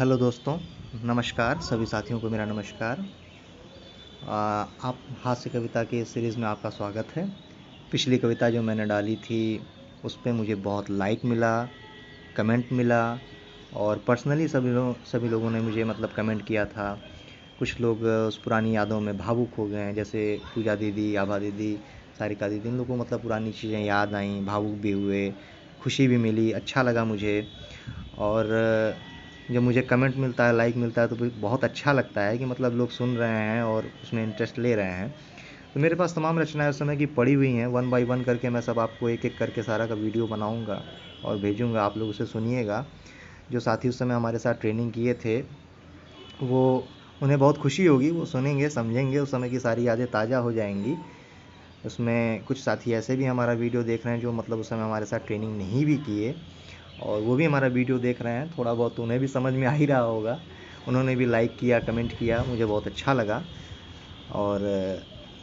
Hello दोस्तों, नमस्कार। सभी साथियों को मेरा नमस्कार। आप हास्य कविता के सीरीज़ में आपका स्वागत है। पिछली कविता जो मैंने डाली थी उस पे मुझे बहुत लाइक मिला, कमेंट मिला और पर्सनली सभी लोगों ने मुझे कमेंट किया था। कुछ लोग उस पुरानी यादों में भावुक हो गए हैं, जैसे पूजा दीदी, आभा दीदी, सारिका दीदी। इन लोगों को पुरानी चीज़ें याद आईं, भावुक भी हुए, खुशी भी मिली, अच्छा लगा मुझे। और जब मुझे कमेंट मिलता है, लाइक मिलता है तो बहुत अच्छा लगता है कि लोग सुन रहे हैं और उसमें इंटरेस्ट ले रहे हैं। तो मेरे पास तमाम रचनाएं उस समय की पड़ी हुई हैं, 1 बाय 1 करके मैं सब आपको एक एक करके सारा का वीडियो बनाऊंगा और भेजूंगा। आप लोग उसे सुनिएगा। जो साथी उस समय हमारे साथ ट्रेनिंग किए थे वो उन्हें बहुत खुशी होगी, वो सुनेंगे, समझेंगे, उस समय की सारी यादें ताज़ा हो जाएंगी। उसमें कुछ साथी ऐसे भी हमारा वीडियो देख रहे हैं जो उस समय हमारे साथ ट्रेनिंग नहीं भी किए और वो भी हमारा वीडियो देख रहे हैं। थोड़ा बहुत उन्हें भी समझ में आ ही रहा होगा। उन्होंने भी लाइक किया, कमेंट किया, मुझे बहुत अच्छा लगा। और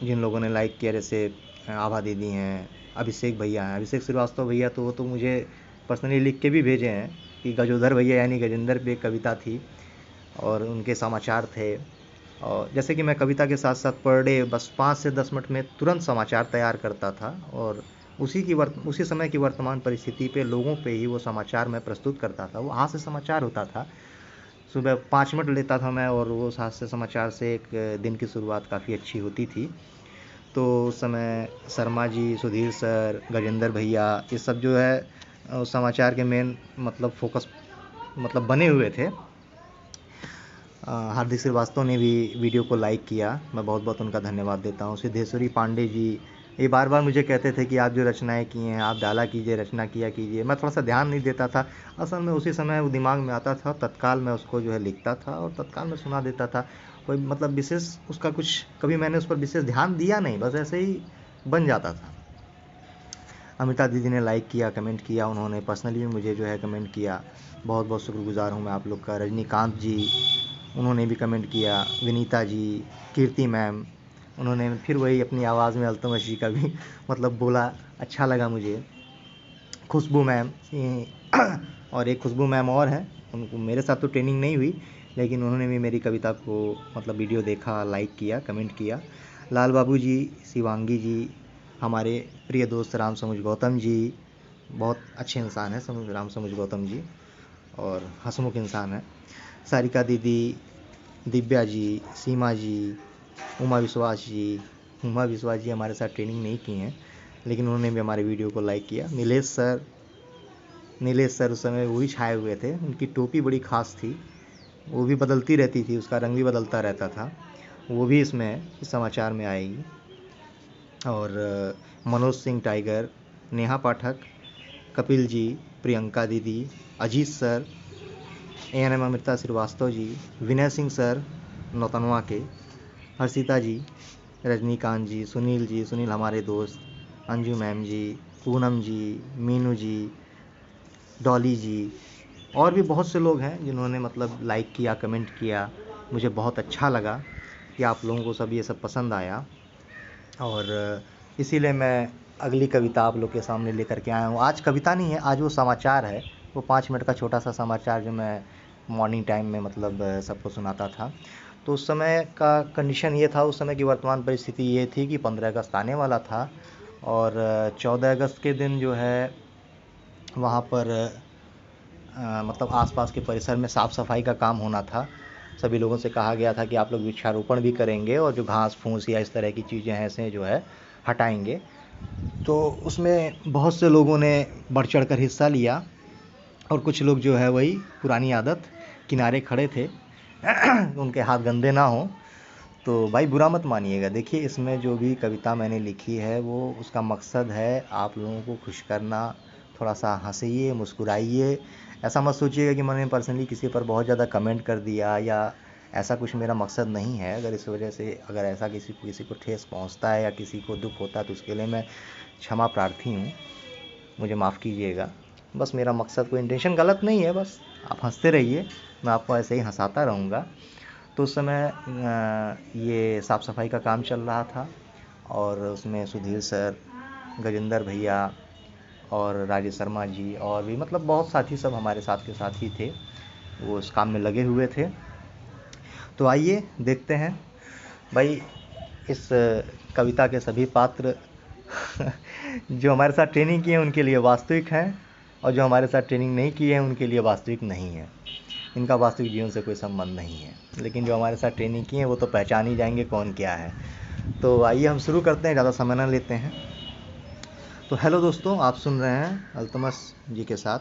जिन लोगों ने लाइक किया, जैसे आभा दीदी हैं, अभिषेक भैया हैं, अभिषेक श्रीवास्तव भैया, तो वो तो मुझे पर्सनली लिख के भी भेजे हैं कि गजोधर भैया यानी गजेंद्र पे एक कविता थी और उनके समाचार थे। और जैसे कि मैं कविता के साथ साथ पर डे बस 5 से 10 मिनट में तुरंत समाचार तैयार करता था और उसी समय की वर्तमान परिस्थिति पे लोगों पे ही वो समाचार मैं प्रस्तुत करता था। वो हास्य समाचार होता था। सुबह 5 मिनट लेता था मैं और वो हास्य समाचार से एक दिन की शुरुआत काफ़ी अच्छी होती थी। तो उस समय शर्मा जी, सुधीर सर, गजेंद्र भैया, ये सब जो है उस समाचार के मेन फोकस बने हुए थे। हार्दिक श्रीवास्तव ने भी वीडियो को लाइक किया, मैं बहुत बहुत उनका धन्यवाद देता हूँ। सिद्धेश्वरी पांडे जी, ये बार बार मुझे कहते थे कि आप जो रचनाएं किए हैं आप डाला कीजिए, रचना किया कीजिए। मैं थोड़ा सा ध्यान नहीं देता था। असल में उसी समय वो दिमाग में आता था, तत्काल मैं उसको जो है लिखता था और तत्काल मैं सुना देता था। कोई विशेष उसका कुछ कभी मैंने उस पर विशेष ध्यान दिया नहीं, बस ऐसे ही बन जाता था। अमिता दीदी ने लाइक किया, कमेंट किया, उन्होंने पर्सनली भी मुझे जो है कमेंट किया। बहुत बहुत शुक्रगुजार हूँ मैं आप लोग का। रजनीकांत जी, उन्होंने भी कमेंट किया। विनीता जी, कीर्ति मैम, उन्होंने फिर वही अपनी आवाज़ में अल्तमश जी का भी बोला, अच्छा लगा मुझे। खुशबू मैम और एक खुशबू मैम और हैं, उनको मेरे साथ तो ट्रेनिंग नहीं हुई लेकिन उन्होंने भी मेरी कविता को वीडियो देखा, लाइक किया, कमेंट किया। लाल बाबू जी, शिवांगी जी, हमारे प्रिय दोस्त राम समुज गौतम जी, बहुत अच्छे इंसान हैं राम समुज गौतम जी और हंसमुख इंसान हैं। सारिका दीदी, दिव्या जी, सीमा जी, उमा विश्वास जी हमारे साथ ट्रेनिंग नहीं की हैं लेकिन उन्होंने भी हमारे वीडियो को लाइक किया। नीलेश सर उस समय वो भी छाए हुए थे, उनकी टोपी बड़ी ख़ास थी, वो भी बदलती रहती थी, उसका रंग भी बदलता रहता था, वो भी इसमें इस समाचार में आएगी। और मनोज सिंह टाइगर, नेहा पाठक, कपिल जी, प्रियंका दीदी, Ajit sir, ANM Amrita Srivastava ji, Vinay Singh sir Nautanwa के, हर्षिता जी, रजनीकांत जी, सुनील हमारे दोस्त, अंजू मैम जी, पूनम जी, मीनू जी, डॉली जी, और भी बहुत से लोग हैं जिन्होंने लाइक किया, कमेंट किया। मुझे बहुत अच्छा लगा कि आप लोगों को सब ये सब पसंद आया और इसीलिए मैं अगली कविता आप लोग के सामने लेकर के आया हूँ। आज कविता नहीं है, आज वो समाचार है, वो 5 मिनट का छोटा सा समाचार जो मैं मॉर्निंग टाइम में सबको सुनाता था। तो उस समय का कंडीशन ये था, उस समय की वर्तमान परिस्थिति ये थी कि 15 अगस्त आने वाला था और 14 अगस्त के दिन जो है वहाँ पर आसपास के परिसर में साफ़ सफाई का काम होना था। सभी लोगों से कहा गया था कि आप लोग वृक्षारोपण भी करेंगे और जो घास फूस या इस तरह की चीज़ें हैं ऐसे जो है हटाएंगे। तो उसमें बहुत से लोगों ने बढ़ चढ़ कर हिस्सा लिया और कुछ लोग जो है वही पुरानी आदत, किनारे खड़े थे उनके हाथ गंदे ना हों। तो भाई बुरा मत मानिएगा। देखिए, इसमें जो भी कविता मैंने लिखी है वो उसका मकसद है आप लोगों को खुश करना। थोड़ा सा हंसिए, मुस्कुराइए। ऐसा मत सोचिएगा कि मैंने पर्सनली किसी पर बहुत ज़्यादा कमेंट कर दिया या ऐसा कुछ मेरा मकसद नहीं है। अगर इस वजह से अगर ऐसा किसी को ठेस पहुंचता है या किसी को दुख होता है तो उसके लिए मैं क्षमा प्रार्थी हूँ, मुझे माफ़ कीजिएगा। बस मेरा मकसद, कोई इंटेंशन गलत नहीं है, बस आप हंसते रहिए, मैं आपको ऐसे ही हंसाता रहूँगा। तो उस समय ये साफ़ सफाई का काम चल रहा था और उसमें सुधीर सर, गजेंद्र भैया और राजेश शर्मा जी और भी बहुत साथी सब हमारे साथ के साथ ही थे। वो उस काम में लगे हुए थे। तो आइए देखते हैं भाई, इस कविता के सभी पात्र जो हमारे साथ ट्रेनिंग किए हैं उनके लिए वास्तविक हैं, और जो हमारे साथ ट्रेनिंग नहीं किए हैं उनके लिए वास्तविक नहीं है। इनका वास्तविक जीवन से कोई संबंध नहीं है, लेकिन जो हमारे साथ ट्रेनिंग किए हैं वो तो पहचान ही जाएंगे कौन क्या है। तो आइए हम शुरू करते हैं, ज़्यादा समय ना लेते हैं। तो हेलो दोस्तों, आप सुन रहे हैं अल्तमस जी के साथ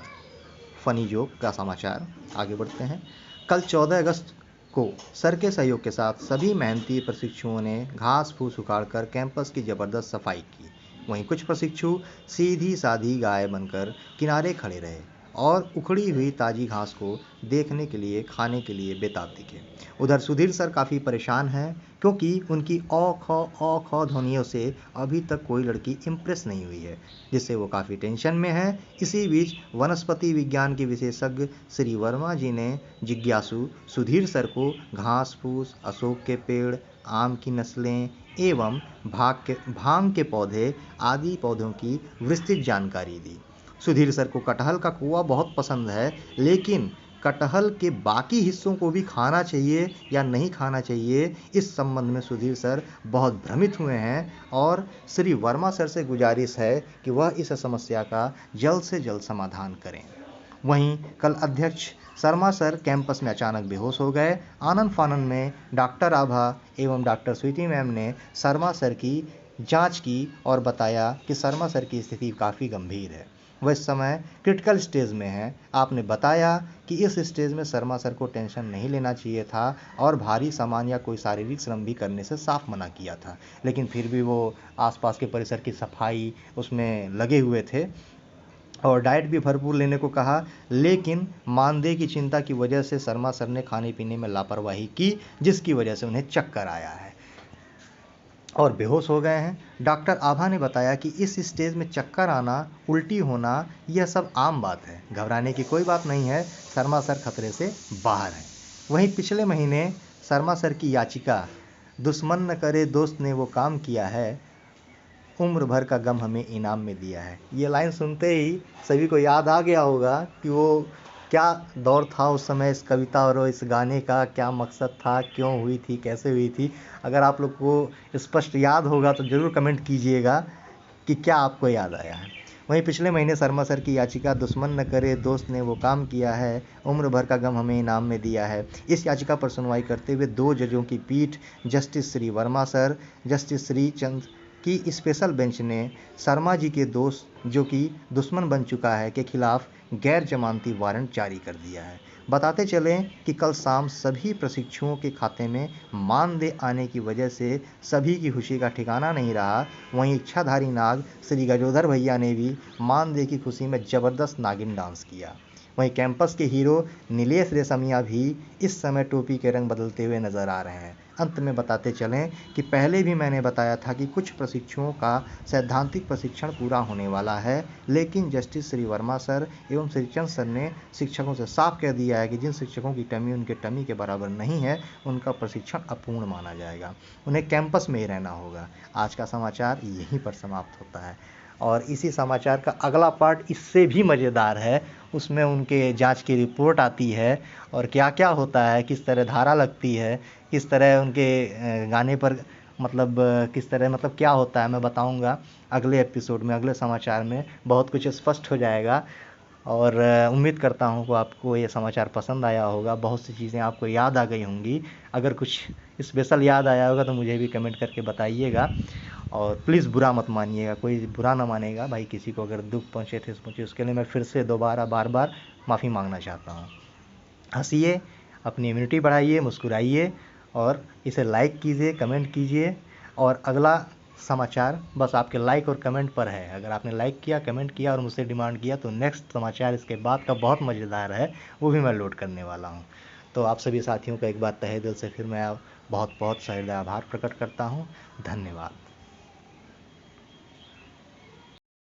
फ़नी जोक का समाचार। आगे बढ़ते हैं। कल 14 अगस्त को सर के सहयोग के साथ सभी मेहनती प्रशिक्षुओं ने घास फूस उखाड़कर कैंपस की ज़बरदस्त सफाई की। वहीं कुछ प्रशिक्षु सीधी साधी गाय बनकर किनारे खड़े रहे और उखड़ी हुई ताजी घास को देखने के लिए, खाने के लिए बेताब दिखे। उधर सुधीर सर काफ़ी परेशान हैं, क्योंकि उनकी औ ख ध्वनियों से अभी तक कोई लड़की इम्प्रेस नहीं हुई है, जिससे वो काफ़ी टेंशन में है। इसी बीच वनस्पति विज्ञान के विशेषज्ञ श्री वर्मा जी ने जिज्ञासु सुधीर सर को घास फूस, अशोक के पेड़, आम की नस्लें एवं भांग के पौधे आदि पौधों की विस्तृत जानकारी दी। सुधीर सर को कटहल का कोआ बहुत पसंद है, लेकिन कटहल के बाकी हिस्सों को भी खाना चाहिए या नहीं खाना चाहिए, इस संबंध में सुधीर सर बहुत भ्रमित हुए हैं और श्री वर्मा सर से गुजारिश है कि वह इस समस्या का जल्द से जल्द समाधान करें। वहीं कल अध्यक्ष शर्मा सर कैंपस में अचानक बेहोश हो गए। आनन फानन में डॉक्टर आभा एवं डॉक्टर स्वीटी मैम ने शर्मा सर की जांच की और बताया कि शर्मा सर की स्थिति काफ़ी गंभीर है, वह इस समय क्रिटिकल स्टेज में है। आपने बताया कि इस स्टेज में शर्मा सर को टेंशन नहीं लेना चाहिए था और भारी सामान या कोई शारीरिक श्रम भी करने से साफ मना किया था, लेकिन फिर भी वो आसपास के परिसर की सफाई उसमें लगे हुए थे और डाइट भी भरपूर लेने को कहा। लेकिन मानदेय की चिंता की वजह से शर्मा सर ने खाने पीने में लापरवाही की, जिसकी वजह से उन्हें चक्कर आया है और बेहोश हो गए हैं। डॉक्टर आभा ने बताया कि इस स्टेज में चक्कर आना, उल्टी होना, यह सब आम बात है, घबराने की कोई बात नहीं है, शर्मा सर खतरे से बाहर हैं। वहीं पिछले महीने शर्मा सर की याचिका दुश्मन न करे दोस्त ने वो काम किया है, उम्र भर का गम हमें इनाम में दिया है, ये लाइन सुनते ही सभी को याद आ गया होगा कि वो क्या दौर था उस समय इस कविता और इस गाने का, क्या मकसद था, क्यों हुई थी, कैसे हुई थी। अगर आप लोग को स्पष्ट याद होगा तो ज़रूर कमेंट कीजिएगा कि क्या आपको याद आया है। वहीं पिछले महीने शर्मा सर की याचिका दुश्मन न करे दोस्त ने वो काम किया है, उम्र भर का गम हमें इनाम में दिया है। इस याचिका पर सुनवाई करते हुए 2 जजों की पीठ, justice Shri Verma sir, justice Shri Chand की स्पेशल बेंच ने शर्मा जी के दोस्त, जो कि दुश्मन बन चुका है, के खिलाफ गैर जमानती वारंट जारी कर दिया है। बताते चलें कि कल शाम सभी प्रशिक्षुओं के खाते में मानदेय आने की वजह से सभी की खुशी का ठिकाना नहीं रहा। वहीं इच्छाधारी नाग श्री गजोधर भैया ने भी मानदेय की खुशी में ज़बरदस्त नागिन डांस किया। वहीं कैंपस के हीरो नीलेश रेशमिया भी इस समय टोपी के रंग बदलते हुए नजर आ रहे हैं। अंत में बताते चलें कि पहले भी मैंने बताया था कि कुछ प्रशिक्षुओं का सैद्धांतिक प्रशिक्षण पूरा होने वाला है, लेकिन जस्टिस श्री वर्मा सर एवं श्री चंद सर ने शिक्षकों से साफ कह दिया है कि जिन शिक्षकों की टमी उनके टमी के बराबर नहीं है, उनका प्रशिक्षण अपूर्ण माना जाएगा, उन्हें कैंपस में ही रहना होगा। आज का समाचार यहीं पर समाप्त होता है और इसी समाचार का अगला पार्ट इससे भी मज़ेदार है। उसमें उनके जांच की रिपोर्ट आती है और क्या क्या होता है, किस तरह धारा लगती है, किस तरह उनके गाने पर मतलब किस तरह मतलब क्या होता है, मैं बताऊंगा अगले एपिसोड में, अगले समाचार में बहुत कुछ स्पष्ट हो जाएगा। और उम्मीद करता हूँ कि आपको ये समाचार पसंद आया होगा, बहुत सी चीज़ें आपको याद आ गई होंगी। अगर कुछ स्पेशल याद आया होगा तो मुझे भी कमेंट करके बताइएगा और प्लीज़ बुरा मत मानिएगा, कोई बुरा ना मानेगा भाई। किसी को अगर दुख पहुँचे, ठेस पहुँचे, उसके लिए मैं फिर से दोबारा बार बार माफ़ी मांगना चाहता हूँ। हंसिए, अपनी इम्यूनिटी बढ़ाइए, मुस्कुराइए और इसे लाइक कीजिए, कमेंट कीजिए। और अगला समाचार बस आपके लाइक और कमेंट पर है। अगर आपने लाइक किया, कमेंट किया और मुझसे डिमांड किया तो नेक्स्ट समाचार इसके बाद का बहुत मज़ेदार है, वो भी मैं लोड करने वाला हूँ। तो आप सभी साथियों का एक बार तहे दिल से फिर मैं बहुत बहुत सहृदय आभार प्रकट करता हूँ। धन्यवाद।